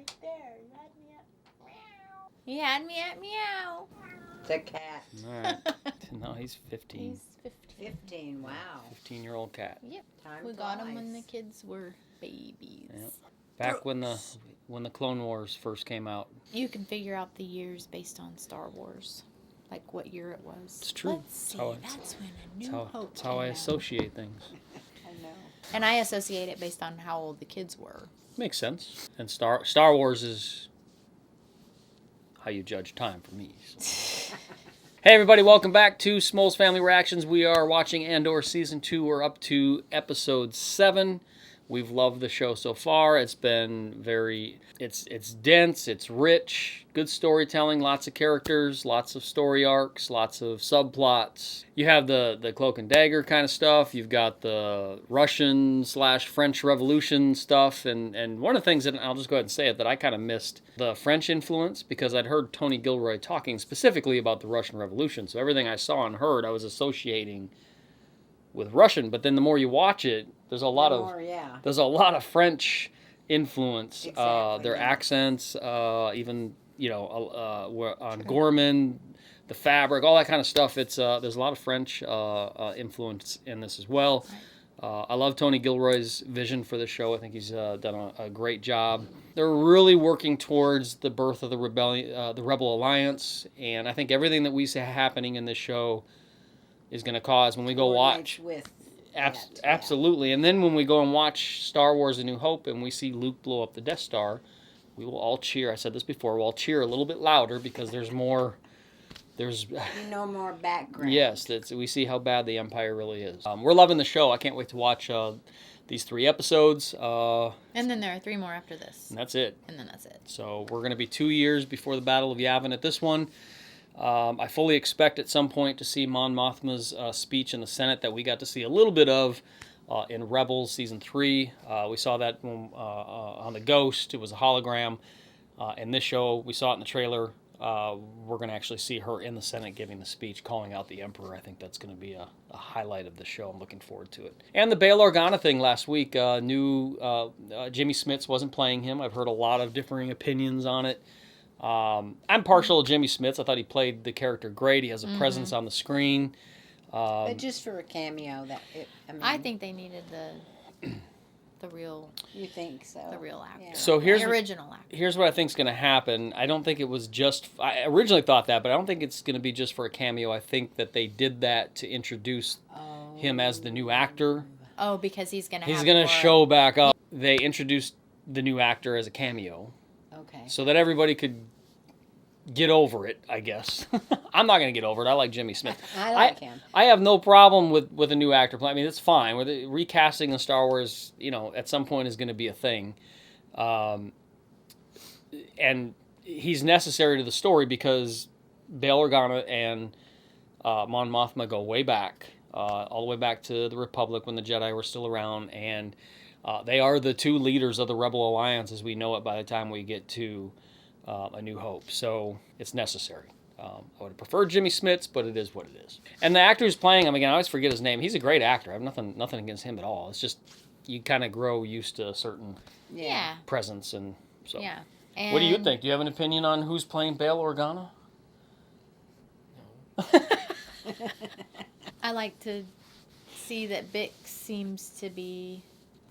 right there. You had me at meow. It's a cat. All right. No, he's 15. He's 15. 15, wow. 15-year-old cat. Yep. Time We flies. got him when the kids were babies. Yep. Back when the Clone Wars first came out. You can figure out the years based on Star Wars, like what year it was. It's true. Let's see. That's when A New Hope That's how I came out. associate things. I know. And I associate it based on how old the kids were. Makes sense. And Star Wars is how you judge time for me. So. Hey everybody, welcome back to Smol's Family Reactions. We are watching Andor Season 2. We're up to Episode 7. We've loved the show so far. It's been it's dense, it's rich, good storytelling, lots of characters, lots of story arcs, lots of subplots. You have the cloak and dagger kind of stuff. You've got the Russian/French Revolution stuff. And one of the things that, I'll just go ahead and say it, that I kind of missed the French influence because I'd heard Tony Gilroy talking specifically about the Russian Revolution. So everything I saw and heard, I was associating with Russian. But then the more you watch it, there's a lot of French influence. Exactly, their accents, even on Gorman, the fabric, all that kind of stuff. It's there's a lot of French influence in this as well. I love Tony Gilroy's vision for the show. I think he's done a great job. They're really working towards the birth of the rebellion, the Rebel Alliance, and I think everything that we see happening in this show is going to cause when we go watch. Absolutely. And then when we go and watch Star Wars A New Hope and we see Luke blow up the Death Star, we will all cheer. I said this before. We'll all cheer a little bit louder because there's more. There's more background. Yes, we see how bad the Empire really is. We're loving the show. I can't wait to watch these 3 episodes. And then there are 3 more after this. And that's it. And then that's it. So we're going to be 2 years before the Battle of Yavin at this one. I fully expect at some point to see Mon Mothma's speech in the Senate that we got to see a little bit of in Rebels Season 3. We saw that on the Ghost. It was a hologram. In this show, we saw it in the trailer. We're going to actually see her in the Senate giving the speech, calling out the Emperor. I think that's going to be a highlight of the show. I'm looking forward to it. And the Bail Organa thing last week. Jimmy Smits wasn't playing him. I've heard a lot of differing opinions on it. I'm partial to Jimmy Smits. I thought he played the character great. He has a presence on the screen. But just for a cameo, I think they needed the real. You think so? The real actor. Yeah. So the original actor. Here's what I think is going to happen. I don't think it was just. I originally thought that, but I don't think it's going to be just for a cameo. I think that they did that to introduce him as the new actor. Oh, because he's going to show back up. They introduced the new actor as a cameo. Okay. So that everybody could get over it, I guess. I'm not going to get over it. I like Jimmy Smith. I like him. I have no problem with a new actor playing. I mean, it's fine. With recasting in Star Wars, at some point is going to be a thing. And he's necessary to the story because Bail Organa and Mon Mothma go way back, all the way back to the Republic when the Jedi were still around, and they are the 2 leaders of the Rebel Alliance as we know it by the time we get to A New Hope. So it's necessary. I would have preferred Jimmy Smits, but it is what it is. And the actor who's playing him, again, I always forget his name. He's a great actor. I have nothing against him at all. It's just you kind of grow used to a certain presence. And so. Yeah. And what do you think? Do you have an opinion on who's playing Bail Organa? No. I like to see that Bix seems to be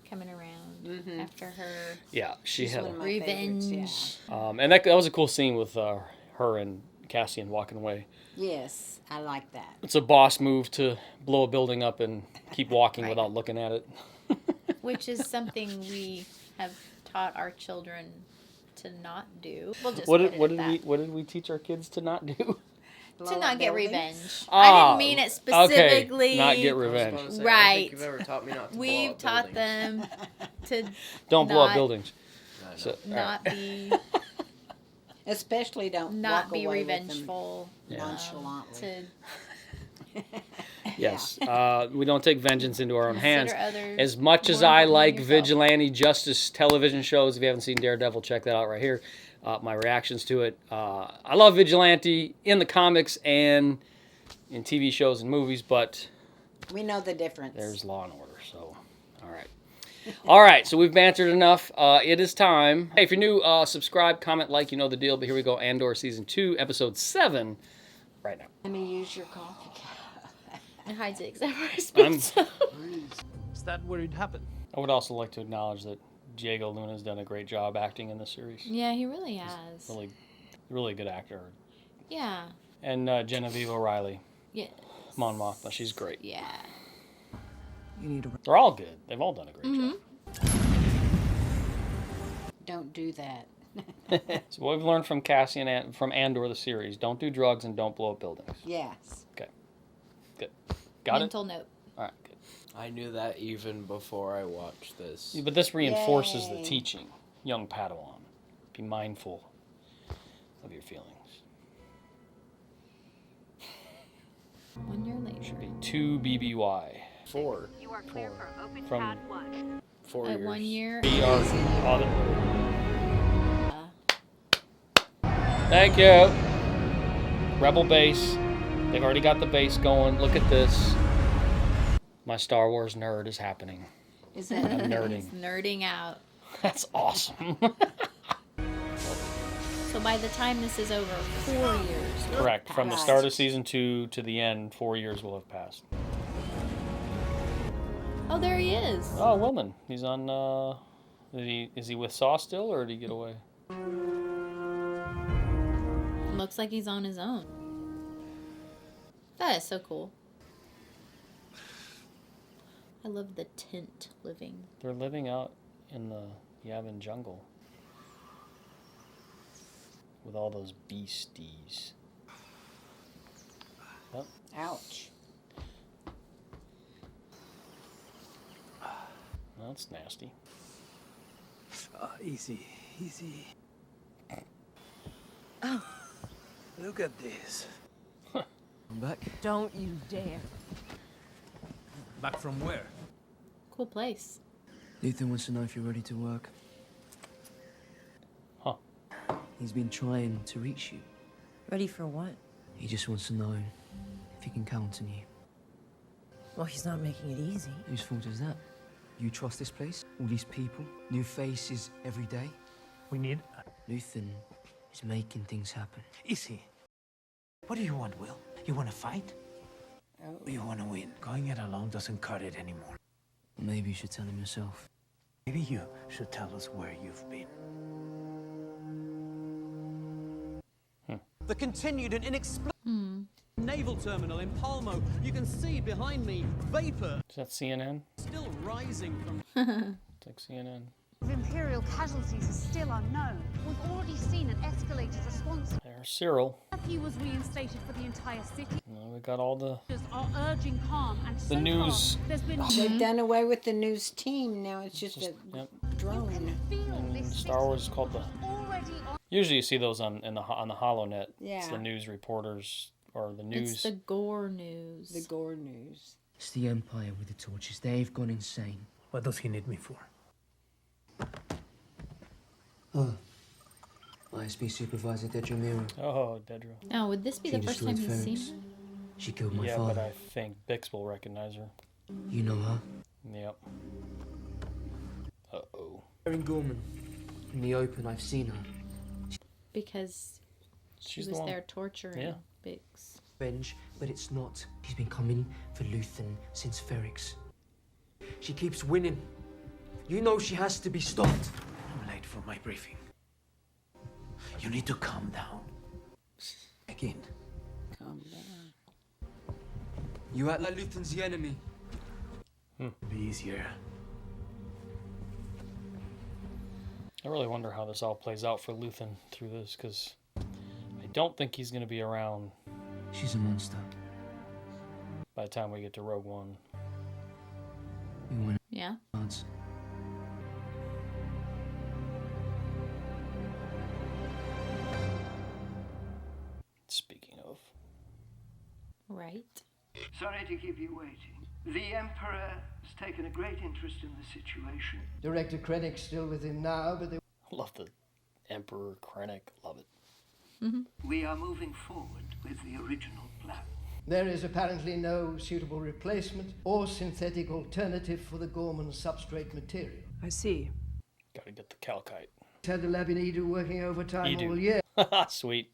coming around after her. Yeah, she had revenge. And that was a cool scene with her and Cassian walking away. Yes, I like that. It's a boss move to blow a building up and keep walking without looking at it. Which is something we have taught our children to not do. We'll just what did we teach our kids to not do? To not get revenge. I didn't mean it specifically. Okay. Not get revenge. Right. I don't think you've ever taught me not to We've taught them to don't blow up buildings. So, not be. Especially don't not walk be away revengeful. With them nonchalantly. Yes, we don't take vengeance into our own hands. Others as much as I like vigilante justice television shows, if you haven't seen Daredevil, check that out right here. My reactions to it. I love vigilante in the comics and in TV shows and movies, but we know the difference. There's Law and Order, so all right. All right, so we've bantered enough. It is time. Hey, if you're new, subscribe, comment, like, you know the deal. But here we go, Andor Season 2, Episode 7, right now. Let me use your coffee cup. It hides it except for his boots. Is that where it happened? I would also like to acknowledge that Diego Luna's done a great job acting in this series. Yeah, he really has. Really, really good actor. Yeah. And Genevieve O'Reilly, Yeah. Mon Mothma, she's great. Yeah. They're all good. They've all done a great job. Don't do that. So what we've learned from Cassian and from Andor, the series, don't do drugs and don't blow up buildings. Yes. Okay. Good. Got Mental note. All right, good. I knew that even before I watched this. But this reinforces the Yay. teaching. Young Padawan, be mindful of your feelings. 1 year later. Should be 2 BBY. 4. You are clear for open From- pad 1. 4 At years. 1 year. BR. Thank you. Rebel base. They've already got the base going. Look at this. My Star Wars nerd is happening. Is that I'm nerding. He's nerding out. That's awesome. So by the time this is over, 4 years. Correct. From the Right. start of season 2 to the end, 4 years will have passed. Oh, there he is. Oh, Wilman. He's on. Is he with Saw still, or did he get away? Looks like he's on his own. That is so cool. I love the tent living. They're living out in the Yavin jungle with all those beasties. Yep. Ouch. That's nasty. Easy, easy. Oh. Look at this. I'm back. Don't you dare. Back from where? Cool place. Ethan wants to know if you're ready to work. Huh. He's been trying to reach you. Ready for what? He just wants to know if he can count on you. Well, he's not making it easy. Whose fault is that? You trust this place? All these people? New faces every day? We need... Luthen is making things happen. Easy. What do you want, Will? You want to fight? Or you want to win? Going it alone doesn't cut it anymore. Maybe you should tell him yourself. Maybe you should tell us where you've been. The continued and inexplicable naval terminal in Palmo. You can see behind me vapor Is that CNN? still rising from It's like CNN. Of Imperial casualties is still unknown. We've already seen an escalated response. There's Cyril. Curfew was reinstated for the entire city. We got all the Are urging calm, and so news. far, there's been They've done away with the news team. Now it's just a yep. drone. feel And this Star Wars is city called the. already on. Usually you see those on the HoloNet. It's Yeah. the news reporters or the It's news. the gore news. The gore news. It's the Empire with the torches. They've gone insane. What does he need me for? ISB Supervisor Dedramiro. Oh, Dedra. Oh, would this be She the first time destroyed he's seen Ferrix. her? She killed my Yeah, father. but I think Bix will recognize her. You know her? Yep. Uh-oh. Erin Gorman. In the open, I've seen her. Because she She's the was one. there torturing Yeah. Bix. Revenge, but it's not. She's been coming for Luthen since Ferrix. She keeps winning. You know she has to be stopped. I'm late for my briefing. You need to calm down. Again. Calm down. You act like Luthen's the enemy. Be easier. I really wonder how this all plays out for Luthen through this, because I don't think he's going to be around She's a monster. by the time we get to Rogue One. You want Yeah. cards? Speaking of. Right. Sorry to keep you waiting. The Emperor has taken a great interest in the situation. Director Krennic's still with him now, but they I love the Emperor Krennic. Love it. We are moving forward with the original plan. There is apparently no suitable replacement or synthetic alternative for the Gorman substrate material. I see. Gotta get the calcite. Had the lab in Edu working overtime Edu. all year. Sweet.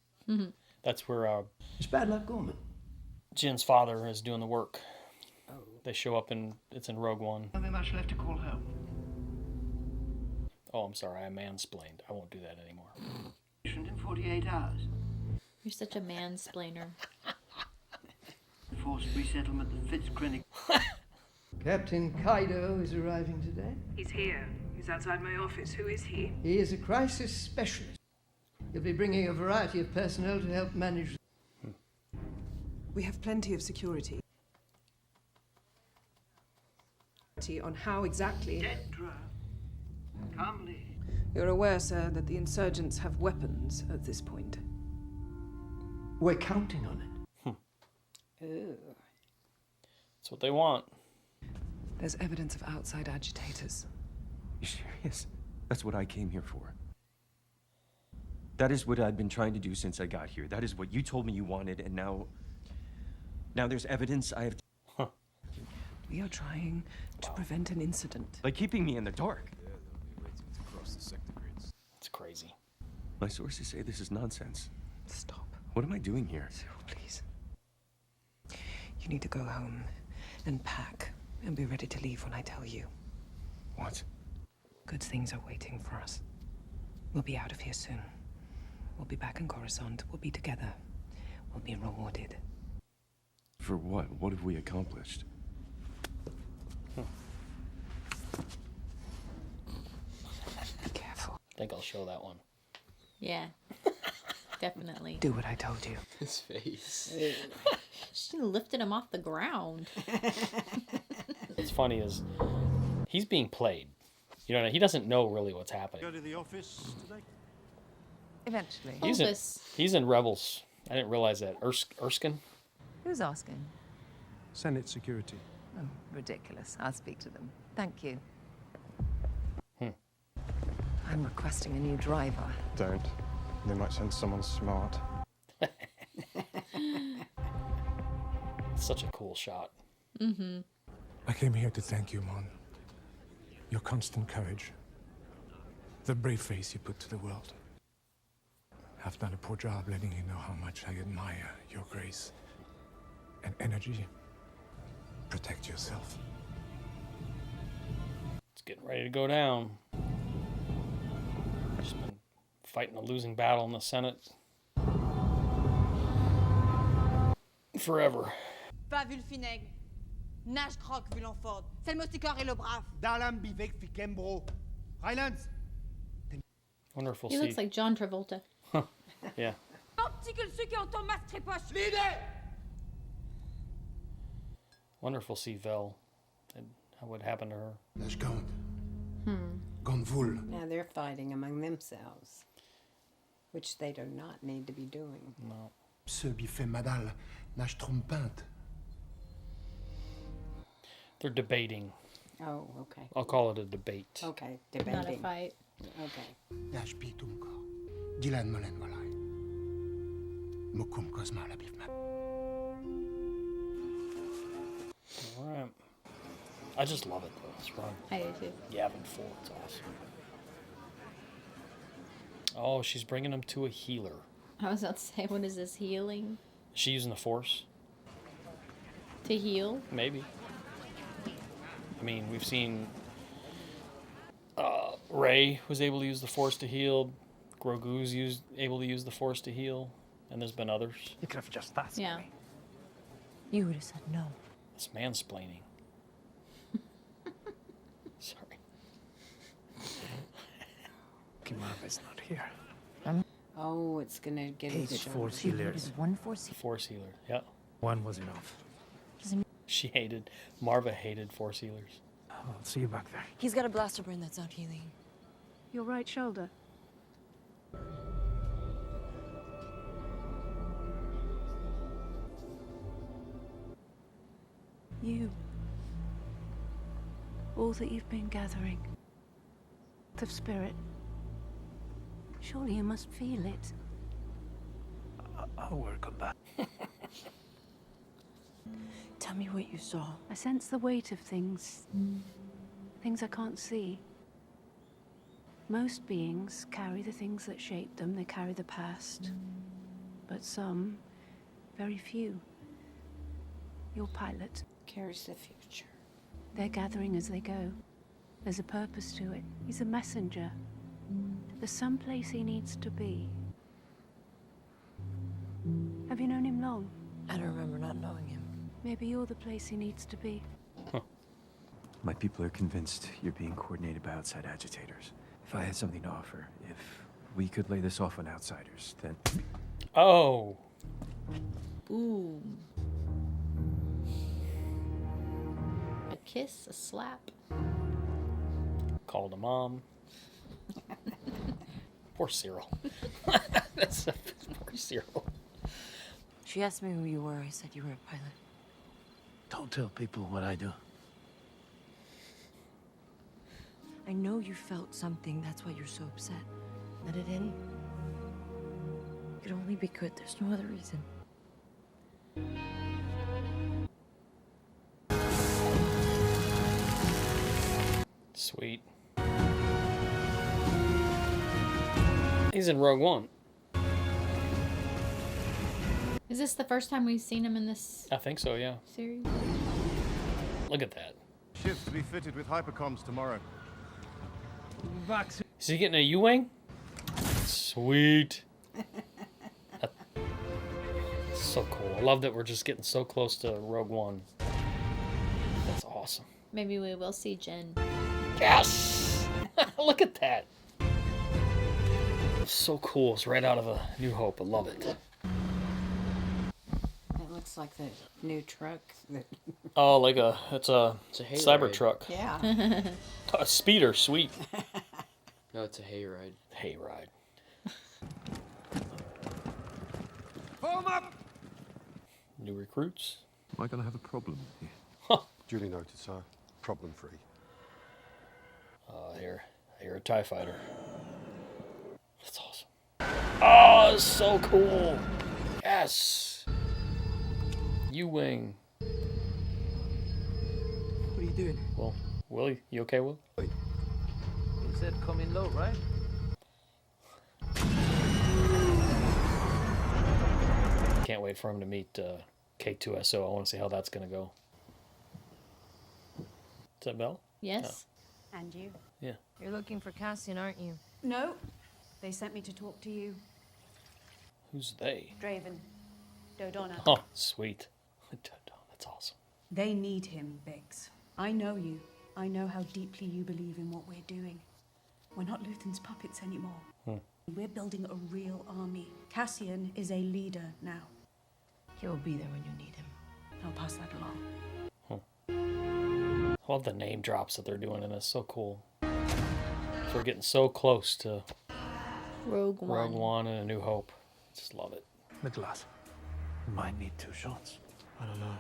That's where It's bad luck, Gorman. Jin's father is doing the work. They show up it's in Rogue One. Not very much left to call home. Oh, I'm sorry, I mansplained. I won't do that anymore. In 48 hours. You're such a mansplainer. Forced resettlement that fits Krennic. Captain Kaido is arriving today. He's here. He's outside my office. Who is he? He is a crisis specialist. He'll be bringing a variety of personnel to help manage. We have plenty of security. On how exactly... Detra. Calmly. You're aware, sir, that the insurgents have weapons at this point. We're counting on it. Ooh. That's what they want. There's evidence of outside agitators. You serious? That's what I came here for. That is what I've been trying to do since I got here. That is what you told me you wanted, and now there's evidence I have to... We are trying to prevent an incident. By keeping me in the dark. It's crazy. My sources say this is nonsense. Stop. What am I doing here? Cyril, please. You need to go home and pack and be ready to leave when I tell you. What? Good things are waiting for us. We'll be out of here soon. We'll be back in Coruscant. We'll be together. We'll be rewarded. For what? What have we accomplished? Be careful. I think I'll show that one. Yeah. Definitely. Do what I told you. His face. She lifted him off the ground. What's funny is he's being played. You know, he doesn't know really what's happening. Go to the office today? Eventually. He's in Rebels. I didn't realize that. Erskine? Who's asking? Senate security. Oh, ridiculous. I'll speak to them. Thank you. I'm requesting a new driver. Don't. They might send someone smart. Such a cool shot. I came here to thank you, Mon. Your constant courage. The brave face you put to the world. I've done a poor job letting you know how much I admire your grace and energy. Protect yourself. It's getting ready to go down. Just been fighting a losing battle in the Senate. Forever. Pas vu le finègue. Nage croque vu l'enforde. C'est le mousticor et le brave. Dalam bivek fikembro. Highlands. Wonder if we'll He see. looks like John Travolta. Yeah. Optical ceux qui entendent masque trépoche. Wonder if we'll see Vel and what happened to her. Now they're fighting among themselves, which they do not need to be doing. No. Ce biffet madal. Nage trompinte. They're debating. Oh, okay. I'll call it a debate. Okay, debating. Not a fight. Okay. Nage pitumko. Dilan molen walai. Mukum kozma la bifma. All right. I just love it, though. It's run. I do too. Yavin 4, it's awesome. Oh, she's bringing him to a healer. I was about to say, what is this, healing? Is she using the Force? To heal? Maybe. I mean, we've seen Rey was able to use the Force to heal. Grogu's able to use the Force to heal. And there's been others. You could have just asked Yeah. me. You would have said no. It's mansplaining. Sorry. Marva's not here. Oh, it's gonna get Hated us Force He healers. needed one force healer. Force healer, yeah. One was enough. Marva hated Force healers. I'll see you back there. He's got a blaster brain that's not healing. Your right shoulder. You. All that you've been gathering. Of spirit. Surely you must feel it. I'll work on that. Tell me what you saw. I sense the weight of things. Things I can't see. Most beings carry the things that shape them, they carry the past. But some, very few. Your pilot carries the future. They're gathering as they go. There's a purpose to it. He's a messenger. There's some place he needs to be. Have you known him long? I don't remember not knowing him. Maybe you're the place he needs to be. My people are convinced you're being coordinated by outside agitators. If I had something to offer, if we could lay this off on outsiders, then... Oh. Ooh. A kiss, a slap. Called a mom. Poor Cyril. That's poor Cyril. She asked me who you were. I said you were a pilot. Don't tell people what I do. I know you felt something. That's why you're so upset. Let it in. It could only be good. There's no other reason. Sweet. He's in Rogue One. Is this the first time we've seen him in this I think so, yeah. series? Look at that. Ships to be fitted with hypercoms tomorrow. Is he getting a U-Wing? Sweet. That's so cool. I love that we're just getting so close to Rogue One. That's awesome. Maybe we will see Jen. Yes! Look at that. So cool. It's right out of A New Hope. I love it. It looks like the new truck. That Oh, like it's a cyber hayride. truck. Yeah. A speeder, sweet. No, it's a hayride. Hayride. Form up! New recruits. Am I going to have a problem here? Duly noted, sir. Problem free. I hear a TIE fighter. That's awesome. Oh, it's so cool. Yes. U-Wing. What are you doing? Well, Willie, you okay, Will? He said come in low, right? Can't wait for him to meet K2SO. I want to see how that's going to go. Is that Belle? Yes. And you? Yeah. You're looking for Cassian, aren't you? No. They sent me to talk to you. Who's they? Draven. Dodonna. Oh, sweet. That's awesome. They need him, Biggs. I know you. I know how deeply you believe in what we're doing. We're not Luthen's puppets anymore. We're building a real army. Cassian is a leader now. He'll be there when you need him. I'll pass that along. I love the name drops that they're doing in this. So cool. So we're getting so close to Rogue One and A New Hope. Just love it. The glass. Might need 2 shots. I don't know.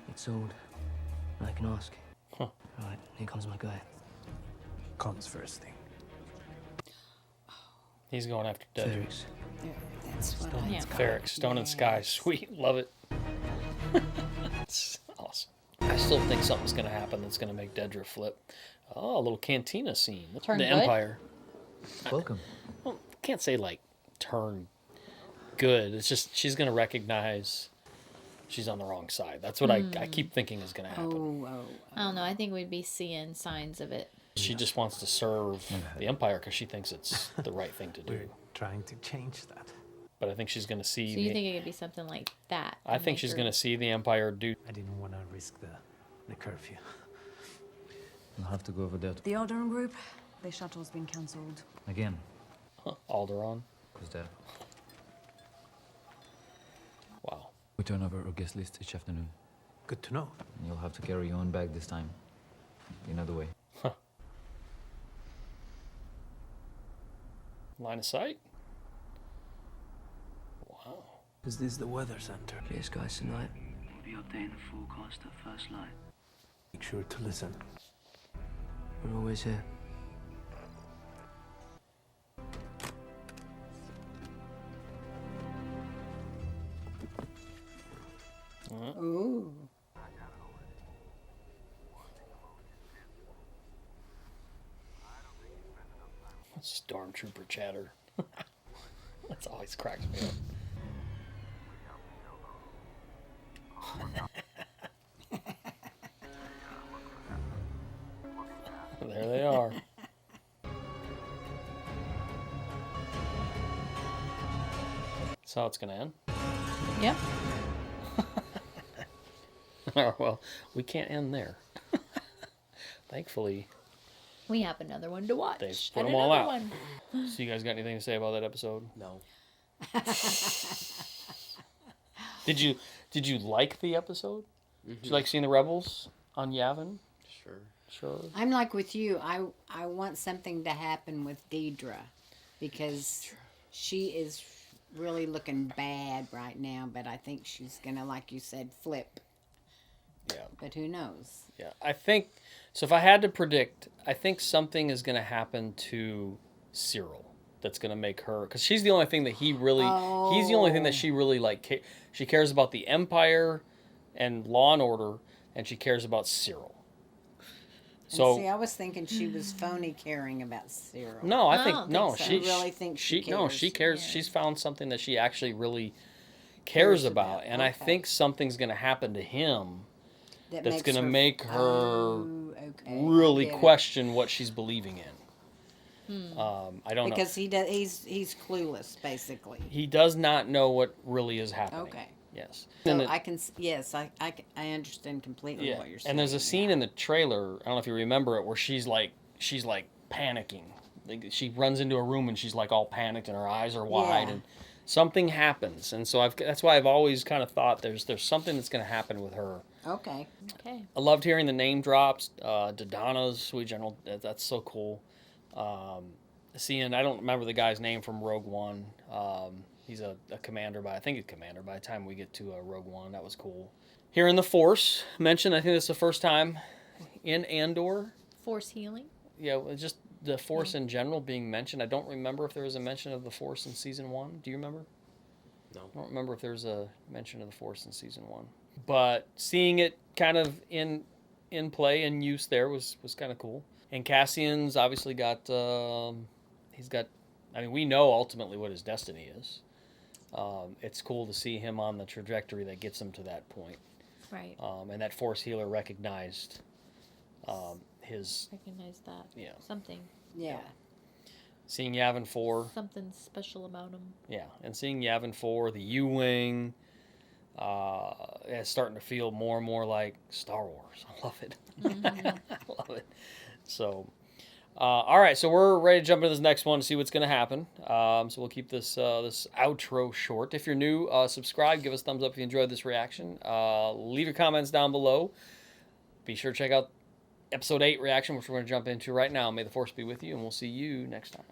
It's old. I can ask. Huh. Right, here comes my guy. Comes first thing. He's going after Dedrick. Ferrix. That's what I thought. Ferrix, Stone and Sky. Sweet. Love it. It's awesome. I still think something's going to happen that's going to make Dedra flip. Oh, a little cantina scene. Turn the good? Empire. Welcome. Well, can't say like turn good. It's just she's going to recognize she's on the wrong side. That's what I keep thinking is going to happen. I don't know. I think we'd be seeing signs of it. She just wants to serve the Empire because she thinks it's the right thing to do. We're trying to change that. But I think she's going to see. So you think it could be something like that? I think she's going to see the Empire do. I didn't want to risk the curfew. We'll have to go over there. The Alderaan group, their shuttle's been cancelled. Again. Alderaan. Who's there? Wow. We turn over our guest list each afternoon. Good to know. And you'll have to carry your own bag this time. Another way. Line of sight? Wow. Is this the weather center? Clear skies tonight. We'll be updating the forecast at first light. Make sure to listen. We're always here. Ooh. Stormtrooper chatter. That's always cracks me up. There they are. That's how it's going to end. Yep. Oh, well, we can't end there. Thankfully, we have another one to watch. They put them all out. So you guys got anything to say about that episode? No. Did you like the episode? Mm-hmm. Did you like seeing the rebels on Yavin? Sure. I'm like with you. I want something to happen with Deidre because she is really looking bad right now, but I think she's going to, like you said, flip. Yeah. But who knows? Yeah. I think, so if I had to predict, I think something is going to happen to Cyril that's going to make her, because she's the only thing that he's the only thing that she really, like, she cares about the Empire and Law and Order, and she cares about Cyril. So, see, I was thinking she was phony caring about Cyril. No, I think no. She really thinks she cares. No, she cares. Yeah. She's found something that she actually really cares about, and I think something's going to happen to him that's going to make her really question what she's believing in. I don't know because he's clueless basically. He does not know what really is happening. Okay. Yes. So I understand completely what you're saying. And there's a scene in the trailer, I don't know if you remember it, where she's like panicking. Like, she runs into a room and she's like all panicked and her eyes are wide and something happens. And so that's why I've always kind of thought there's something that's going to happen with her. Okay. I loved hearing the name drops. Dodonna's Sweet General, that's so cool. Seeing, I don't remember the guy's name from Rogue One. He's a commander I think he's commander by the time we get to Rogue One. That was cool. Hearing the Force mentioned, I think this is the first time in Andor. Force healing? Yeah, just the Force in general being mentioned. I don't remember if there was a mention of the Force in Season 1. Do you remember? No. I don't remember if there was a mention of the Force in Season 1. But seeing it kind of in play and use there was kind of cool. And Cassian's obviously got, we know ultimately what his destiny is. It's cool to see him on the trajectory that gets him to that point. Right. And that Force healer recognized his... Recognized that. Yeah. Something. Yeah. Seeing Yavin 4. Something special about him. Yeah. And seeing Yavin 4, the U-Wing, it's starting to feel more and more like Star Wars. I love it. Mm-hmm. I love it. So... all right, so we're ready to jump into this next one to see what's going to happen. So we'll keep this this outro short. If you're new, subscribe, give us a thumbs up if you enjoyed this reaction. Leave your comments down below. Be sure to check out Episode 8 reaction, which we're going to jump into right now. May the Force be with you, and we'll see you next time.